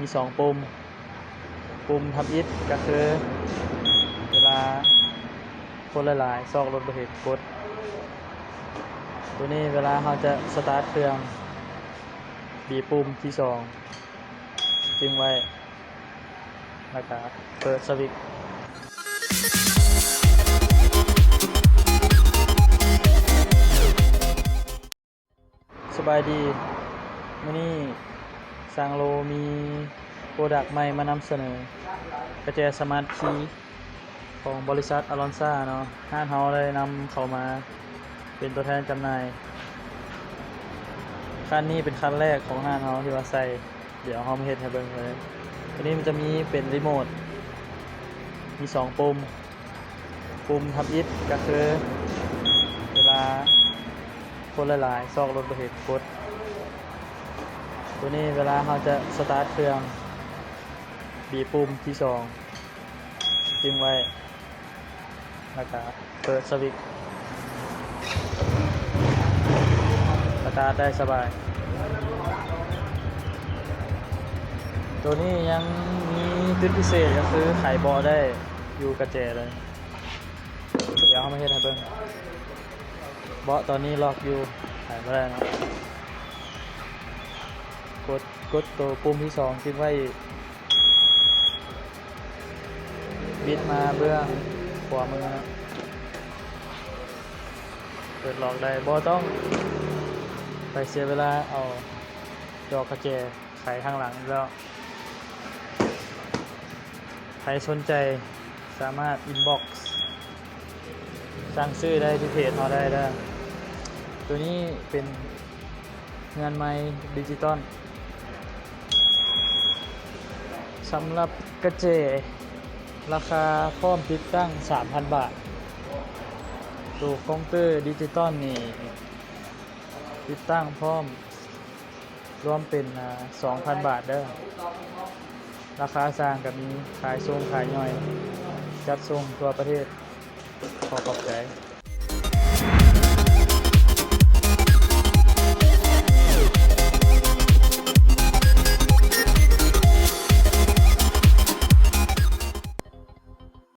มี2ปุ่มทับอิฐก็คือเวลาคนหลายๆซอกรถบ่เฮ็ดกดตัวนี้เวลาเราจะสตาร์ทเครื่องบีบปุ่มที่2จึงไว้แล้วก็เปิดสวิตช์สบายดีมื้อนี้สร้างโลมีโปรดักต์ใหม่มานำเสนอกระแจสมาร์ทคีย์ของบริษัทอลอนซ่าเนาะห้านเฮาได้นำเข้ามาเป็นตัวแทนจำหน่ายคันนี้เป็นคันแรกของห้านเฮาที่ว่าใส่เดี๋ยวเฮามาเฮ็ดให้เบิ่งเลยตัวนี้มันจะมีเป็นรีโมทมี2ปุ่มทับอิฐก็คือเวลาคนหลายๆซอกรถบ่เฮ็ดกดตัวนี้เวลาเราจะสตาร์ทเครื่องบีบปุ่มที่2จึงไว้แล้วก็เปิดสวิตช์สตาร์ทได้สบายตัวนี้ยังมีจุดพิเศษก็คือไขเบาะได้อยู่กระแจเลยเดี๋ยวเรามาเฮ็ดให้เบิ่งเบาะตอนนี้ล็อกอยู่ไขบ่ได้นะกดตัวปุ่มที่2จึงไว้บิดมาเบื้องขวามือนะเปิดล็อกได้บ่ต้องไปเสียเวลาเอาดอกกระแจไขข้างหลังแล้วใครสนใจสามารถอินบ็อกซ์สั่งซื้อได้ที่เพจเราได้ตัวนี้เป็นงานไม้ดิจิตอลสำหรับกระเจราคาพร้อมติดตั้ง 3,000 บาทตัวคอมพิวเตอร์ดิจิตอลนี่ติดตั้งพร้อมรวมเป็น 2,000 บาทเด้อราคาสร้างกับมีขายส่งขายย่อยจัดส่งทั่วประเทศขอขอบใจ